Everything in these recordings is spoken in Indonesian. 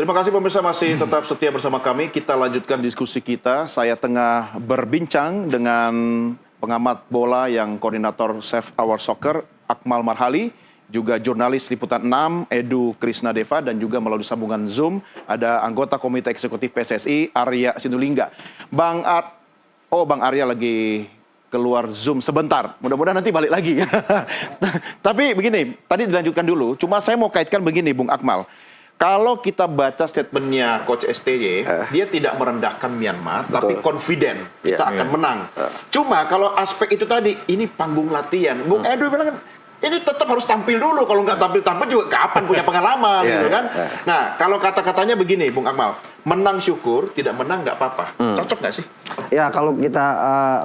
Terima kasih pemirsa masih tetap setia bersama kami. Kita lanjutkan diskusi kita. Saya tengah berbincang dengan pengamat bola yang koordinator Save Our Soccer, Akmal Marhali, juga jurnalis Liputan 6, Edu Krisnadeva, dan juga melalui sambungan Zoom ada anggota Komite Eksekutif PSSI, Arya Sinulinga. Bang Arya lagi keluar Zoom sebentar. Mudah-mudahan nanti balik lagi. Tapi begini, tadi dilanjutkan dulu. Cuma saya mau kaitkan begini, Bung Akmal. Kalau kita baca statementnya Coach STY, dia tidak merendahkan Myanmar, tapi confident kita akan menang. Cuma kalau aspek itu tadi, ini panggung latihan. Bung Edu bilang kan, ini tetap harus tampil dulu. Kalau nggak tampil-tampil juga kapan punya pengalaman, gitu kan? Nah, kalau kata-katanya begini, Bung Akmal, menang syukur, tidak menang nggak apa-apa. Cocok nggak sih? Ya, kalau kita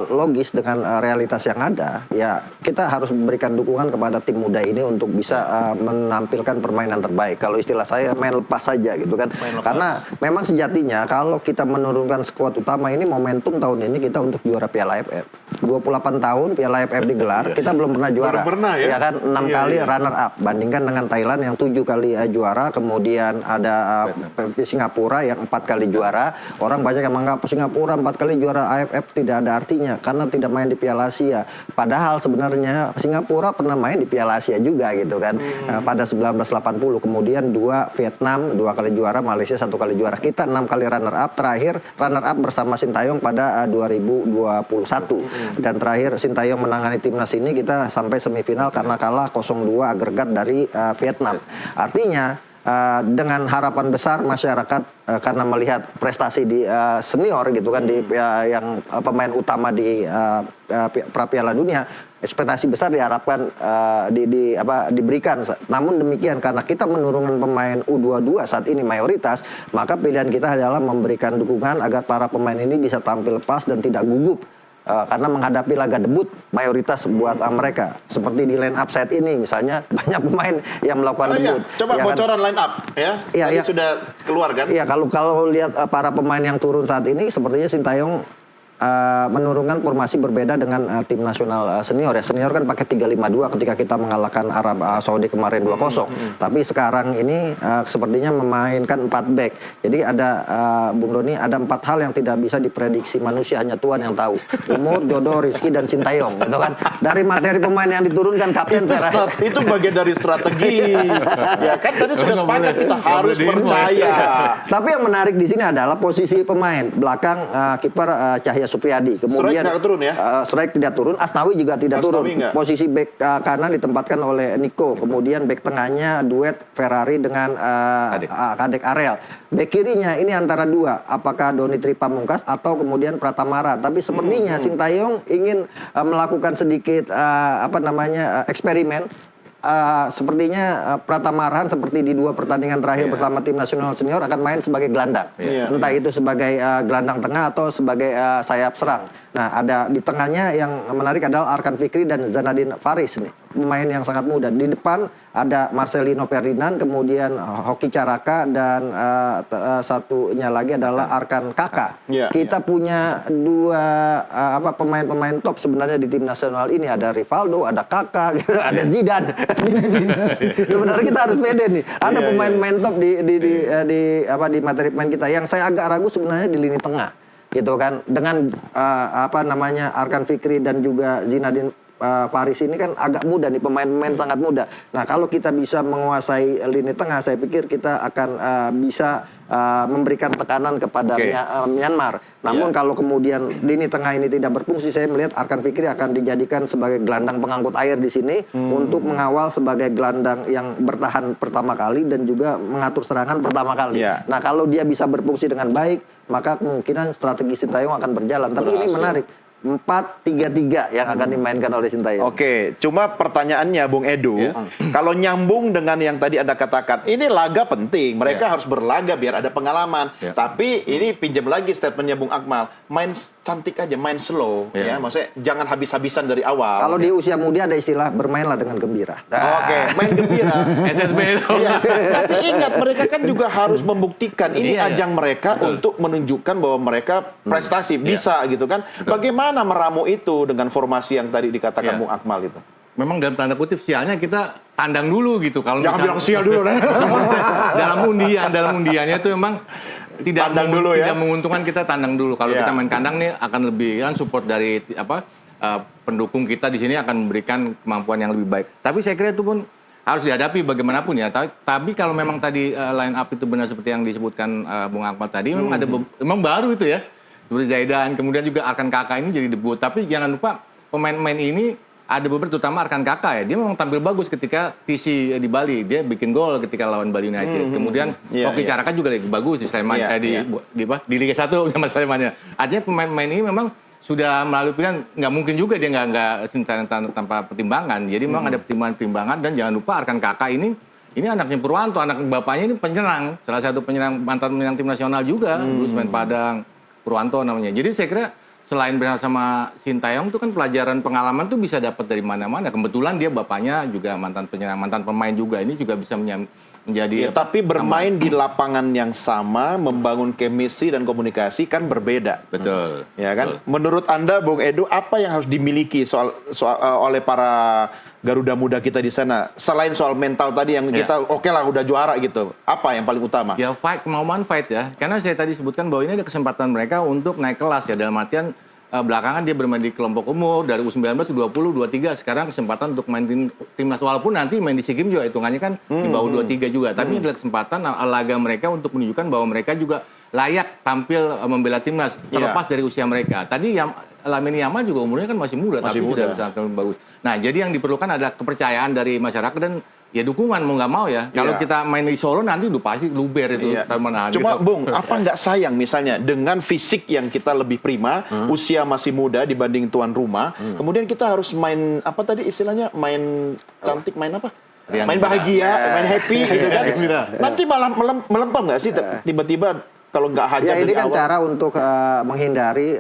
logis dengan realitas yang ada, ya kita harus memberikan dukungan kepada tim muda ini untuk bisa menampilkan permainan terbaik. Kalau istilah saya main lepas saja gitu kan. Karena memang sejatinya kalau kita menurunkan skuad utama ini, momentum tahun ini kita untuk juara Piala AFF. 28 tahun Piala AFF digelar, kita belum pernah juara. Belum pernah ya? Ya kan, 6 kali runner up. Bandingkan dengan Thailand yang 7 kali juara, kemudian ada Singapura yang 4 kali juara. Orang banyak yang menganggap Singapura 4 kali juara AFF tidak ada artinya karena tidak main di Piala Asia. Padahal sebenarnya Singapura pernah main di Piala Asia juga gitu kan. Pada 1980, kemudian 2 Vietnam 2 kali juara, Malaysia 1 kali juara. Kita 6 kali runner up, terakhir runner up bersama Sintayong pada 2021. Dan terakhir Sintayong menangani timnas ini kita sampai semifinal karena kalah 0-2 agregat dari Vietnam. Artinya dengan harapan besar masyarakat karena melihat prestasi di senior gitu kan, di yang pemain utama di Piala Dunia, ekspektasi besar diharapkan diberikan. Namun demikian, karena kita menurunkan pemain U22 saat ini mayoritas, maka pilihan kita adalah memberikan dukungan agar para pemain ini bisa tampil pas dan tidak gugup. Karena menghadapi laga debut mayoritas buat mereka, seperti di line up saat ini misalnya banyak pemain yang melakukan debut. Coba ya bocoran line up ya. Tadi sudah keluar kan? Iya, kalau lihat para pemain yang turun saat ini, sepertinya Sintayong menurunkan formasi berbeda dengan tim nasional senior ya. Senior kan pakai 3-5-2 ketika kita mengalahkan Arab Saudi kemarin 2-0. Tapi sekarang ini sepertinya memainkan 4 back. Jadi ada Bung Doni, ada 4 hal yang tidak bisa diprediksi manusia, hanya Tuhan yang tahu. Umur, jodoh, rizki, dan Sintayong gitu kan. Dari materi pemain yang diturunkan kapten itu bagian dari strategi. Ya kan tadi sudah sepakat kita harus percaya. Tapi yang menarik di sini adalah posisi pemain belakang kiper Cahya Supriyadi. Kemudian Strike tidak turun ya? Strike tidak turun, Asnawi juga tidak turun. Posisi back kanan ditempatkan oleh Nico. Kemudian back tengahnya duet Ferrari dengan Kadek Arel. Back kirinya ini antara dua, apakah Doni Tripamungkas atau kemudian Pratamara. Tapi sepertinya Sintayong ingin melakukan sedikit eksperimen. Sepertinya Pratama seperti di 2 pertandingan terakhir bersama tim nasional senior akan main sebagai gelandang, entah itu sebagai gelandang tengah atau sebagai sayap serang. Nah, ada di tengahnya yang menarik adalah Arkan Fikri dan Zanadin Faris nih, pemain yang sangat muda. Di depan ada Marcelino Ferdinand, kemudian Hoki Caraka, dan satunya lagi adalah Arkan Kaka. Kita punya 2 pemain-pemain top sebenarnya di tim nasional ini. Ada Rivaldo, ada Kaka, gitu, ada Zidane. Sebenarnya kita harus pede nih. Ada pemain-pemain top di materi pemain kita. Yang saya agak ragu sebenarnya di lini tengah, gitu kan. Dengan Arkan Fikri dan juga Zinedine Faris ini kan agak muda nih, pemain-pemain sangat muda. Nah, kalau kita bisa menguasai lini tengah, saya pikir kita akan bisa memberikan tekanan kepada Myanmar. Namun kalau kemudian lini tengah ini tidak berfungsi, saya melihat Arkan Fikri akan dijadikan sebagai gelandang pengangkut air di sini untuk mengawal sebagai gelandang yang bertahan pertama kali dan juga mengatur serangan pertama kali. Nah, kalau dia bisa berfungsi dengan baik, maka kemungkinan strategi Sintayong akan berjalan. Tapi ini menarik. 4-3-3 yang akan dimainkan oleh Sintayong. Oke, cuma pertanyaannya Bung Edu, kalau nyambung dengan yang tadi Anda katakan, ini laga penting, mereka harus berlaga biar ada pengalaman. Tapi ini pinjam lagi statementnya Bung Akmal, main cantik aja, main slow, ya, maksudnya jangan habis-habisan dari awal. Kalau di usia muda ada istilah bermainlah dengan gembira. Oke, main gembira. SSB itu. Tapi ingat, mereka kan juga harus membuktikan ini ajang mereka untuk menunjukkan bahwa mereka prestasi bisa gitu kan. Bagaimana meramu itu dengan formasi yang tadi dikatakan Bung Akmal itu? memang dalam tanda kutip sialnya kita tandang dulu gitu. Kalau jangan bilang sial dulu deh. dalam undiannya itu memang tidak ya? menguntungkan kita tandang dulu. Kalau kita main kandang nih akan lebih kan support dari pendukung kita di sini akan memberikan kemampuan yang lebih baik. Tapi saya kira itu pun harus dihadapi bagaimanapun ya. Tapi kalau memang tadi line up itu benar seperti yang disebutkan Bung Akmal tadi, memang memang baru itu ya. Seperti Zaidan, kemudian juga Arkan Kakak ini jadi debut. Tapi jangan lupa pemain-pemain ini ada beberapa, terutama Arkan Kakak ya. Dia memang tampil bagus ketika TC di Bali. Dia bikin gol ketika lawan Bali United. Kemudian Oki Caraka juga lagi bagus di Sleman, di Liga 1 sama Slemannya. Artinya pemain-pemain ini memang sudah melalui pilihan, nggak mungkin juga dia nggak tanpa pertimbangan. Jadi memang ada pertimbangan-pertimbangan, dan jangan lupa Arkan Kakak ini anaknya Purwanto, anak bapaknya ini penyerang, salah satu mantan penyerang tim nasional juga, dulu main Padang, Purwanto namanya. Jadi saya kira selain bersama Sintayong itu kan pelajaran pengalaman tuh bisa dapat dari mana-mana. Kebetulan dia bapaknya juga mantan penyerang, mantan pemain juga. Ini juga bisa menjadi... Ya, tapi bermain di lapangan yang sama, membangun chemistry dan komunikasi kan berbeda. Betul. Ya kan? Betul. Menurut Anda, Bung Edu, apa yang harus dimiliki oleh para Garuda Muda kita di sana? Selain soal mental tadi yang kita oke lah udah juara gitu. Apa yang paling utama? Ya kemauan fight ya. Karena saya tadi sebutkan bahwa ini ada kesempatan mereka untuk naik kelas ya. Dalam artian belakangan dia bermain di kelompok umur dari U19, U20, U23. Sekarang kesempatan untuk main timnas, walaupun nanti main di SEA Games juga hitungannya kan di bawah 23 juga. Tapi ini adalah kesempatan laga mereka untuk menunjukkan bahwa mereka juga layak tampil membela timnas terlepas dari usia mereka. Tadi Lamine Yamal juga umurnya kan masih muda, tapi sudah bisa tampil bagus. Nah, jadi yang diperlukan adalah kepercayaan dari masyarakat dan ya dukungan mau nggak mau ya. Kalau kita main di Solo nanti udah pasti luber itu. Cuma Bung, apa nggak sayang misalnya dengan fisik yang kita lebih prima, usia masih muda dibanding tuan rumah, kemudian kita harus main apa tadi istilahnya, main cantik, main apa? Main bahagia, main happy gitu kan. Nanti malah melempem nggak sih tiba-tiba kalau nggak hajar ya, ini kan awal. cara untuk menghindari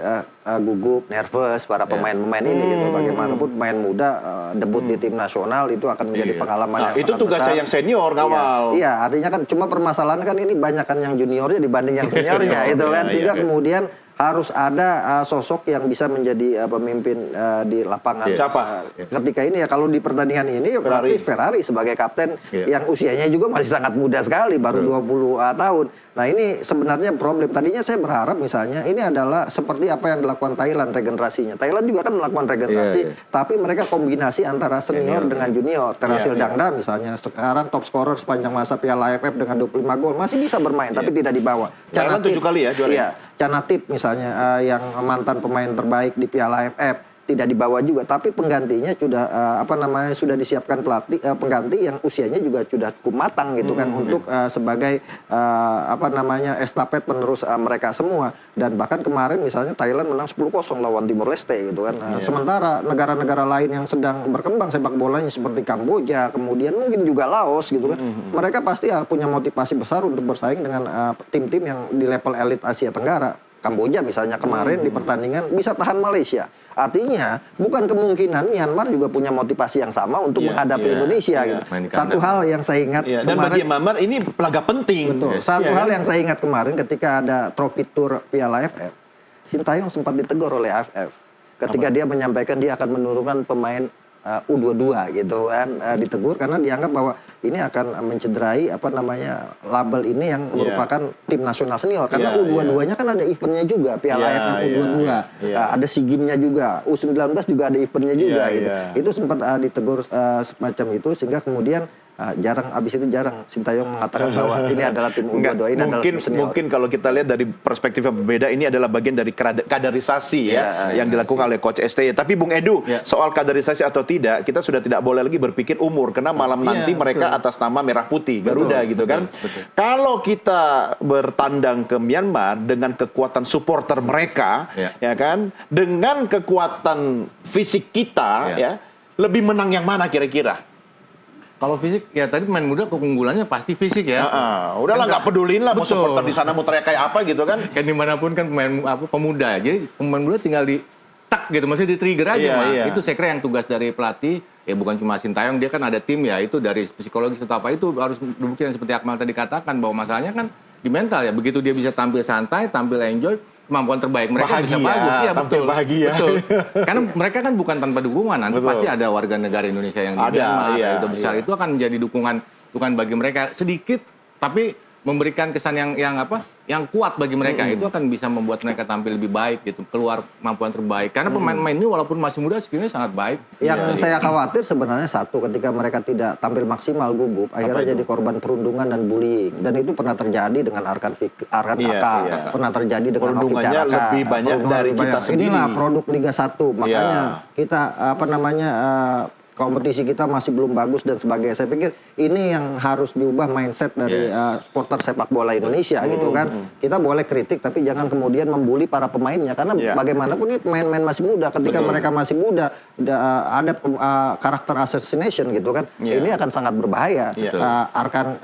gugup, nervous para pemain-pemain ini gitu. Bagaimanapun pemain muda debut di tim nasional itu akan menjadi pengalaman yang itu tugasnya yang senior ngawal. Iya, artinya kan cuma permasalahan kan ini banyak kan yang juniornya dibanding yang seniornya itu kan, sehingga kemudian harus ada sosok yang bisa menjadi pemimpin di lapangan. Siapa? Ketika ini ya, kalau di pertandingan ini berarti Ferrari sebagai kapten yang usianya juga masih sangat muda sekali, baru 20 tahun. Nah, ini sebenarnya problem. Tadinya saya berharap misalnya ini adalah seperti apa yang dilakukan Thailand regenerasinya. Thailand juga kan melakukan regenerasi, tapi mereka kombinasi antara senior dengan junior. Terasil Dangda misalnya sekarang top scorer sepanjang masa Piala AFF dengan 25 gol, masih bisa bermain tapi tidak dibawa. Thailand 7 kali ya juara. Iya, Canatip misalnya yang mantan pemain terbaik di Piala AFF tidak dibawa juga, tapi penggantinya sudah sudah disiapkan pelatih pengganti yang usianya juga sudah cukup matang gitu kan untuk sebagai estafet penerus mereka semua. Dan bahkan kemarin misalnya Thailand menang 10-0 lawan Timor Leste gitu kan. Sementara negara-negara lain yang sedang berkembang sepak bolanya seperti Kamboja, kemudian mungkin juga Laos gitu kan. Mereka pasti punya motivasi besar untuk bersaing dengan tim-tim yang di level elit Asia Tenggara. Kamboja misalnya kemarin di pertandingan bisa tahan Malaysia. Artinya bukan kemungkinan Myanmar juga punya motivasi yang sama untuk menghadapi Indonesia gitu. Satu hal yang saya ingat kemarin, dan bagi Myanmar ini laga penting. Betul. Satu hal yang saya ingat kemarin ketika ada trofi tour Piala AFF, Sintayong sempat ditegur oleh AFF ketika dia menyampaikan dia akan menurunkan pemain U22 gitu kan, ditegur karena dianggap bahwa ini akan mencederai label ini yang merupakan tim nasional senior, karena U22-nya kan ada eventnya juga, Piala AFF U22, ada SEA Games-nya juga, U19 juga ada eventnya juga gitu. Itu sempat ditegur semacam itu, sehingga kemudian jarang Sintayong mengatakan bahwa ini adalah tim U22, ini adalah tim senior. Mungkin kalau kita lihat dari perspektif yang berbeda, ini adalah bagian dari kaderisasi yang dilakukan oleh Coach STY. Tapi Bung Edu, soal kaderisasi atau tidak, kita sudah tidak boleh lagi berpikir umur, karena malam nanti mereka atas nama Merah Putih, Garuda gitu kan. Kalau kita bertandang ke Myanmar dengan kekuatan supporter mereka, ya kan, dengan kekuatan fisik kita, lebih menang yang mana kira-kira? Kalau fisik, ya tadi pemain muda keunggulannya pasti fisik ya. Udahlah nggak pedulin lah mau supporter di sana mau teriak kayak apa gitu kan. Kan dimanapun kan pemain pemuda. Jadi pemain muda tinggal tak gitu, maksudnya di trigger aja. Itu saya kira yang tugas dari pelatih. Ya bukan cuma Sintayong, dia kan ada tim ya, itu dari psikologis atau apa itu harus dibuktikan seperti Akmal tadi katakan, bahwa masalahnya kan di mental ya. Begitu dia bisa tampil santai, tampil enjoy, kemampuan terbaik mereka bisa bagus. Iya, tampil bahagia. Betul. Karena mereka kan bukan tanpa dukungan, nanti Betul. pasti ada warga negara Indonesia yang di Ada, Myanmar, iya, itu besar, iya. itu akan menjadi dukungan bagi mereka sedikit, tapi memberikan kesan yang kuat bagi mereka. Itu akan bisa membuat mereka tampil lebih baik gitu, keluar kemampuan terbaik. Karena pemain-pemain ini walaupun masih muda skillnya sangat baik. Yang saya khawatir sebenarnya satu, ketika mereka tidak tampil maksimal gugup, akhirnya jadi korban perundungan dan bullying. Dan itu pernah terjadi dengan Arkan Kakak, pernah terjadi dengan Hoki Perundungannya Caraka. lebih banyak dari kita sendiri. Inilah produk Liga 1, makanya kita kompetisi kita masih belum bagus dan sebagainya. Saya pikir ini yang harus diubah mindset dari supporter sepak bola Indonesia gitu kan. Kita boleh kritik tapi jangan kemudian membuli para pemainnya, karena bagaimanapun ini pemain-pemain masih muda. Ketika mereka masih muda ada karakter assassination gitu kan. Ini akan sangat berbahaya. Arkan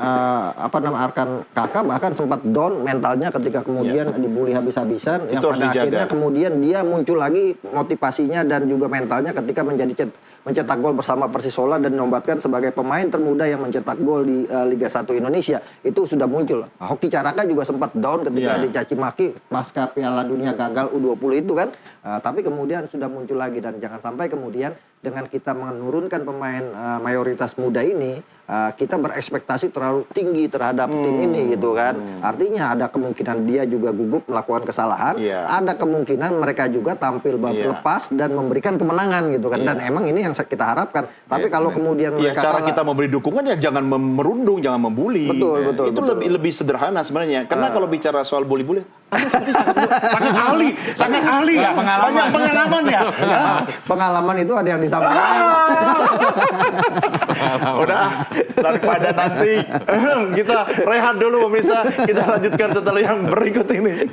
Kakak bahkan sempat down mentalnya ketika kemudian dibully habis-habisan, yang pada akhirnya kemudian dia muncul lagi motivasinya dan juga mentalnya ketika mencetak gol bersama Persisola dan dinobatkan sebagai pemain termuda yang mencetak gol di Liga 1 Indonesia. Itu sudah muncul. Hoki Caraka juga sempat down ketika dicaci maki pasca Piala Dunia gagal U20 itu kan. Tapi kemudian sudah muncul lagi, dan jangan sampai kemudian dengan kita menurunkan pemain mayoritas muda ini, kita berekspektasi terlalu tinggi terhadap tim ini gitu kan. Artinya ada kemungkinan dia juga gugup melakukan kesalahan, ada kemungkinan mereka juga tampil lepas dan memberikan kemenangan gitu kan. Dan emang ini yang kita harapkan. Tapi kalau kemudian mereka cara kita memberi dukungan ya jangan merundung, jangan membuli. Betul. Itu lebih sederhana sebenarnya. Karena kalau bicara soal bully-bully, sangat ahli ya, banyak pengalaman ya. Pengalaman itu ada yang disampaikan. Udah, daripada nanti kita rehat dulu pemirsa, kita lanjutkan setelah yang berikut ini.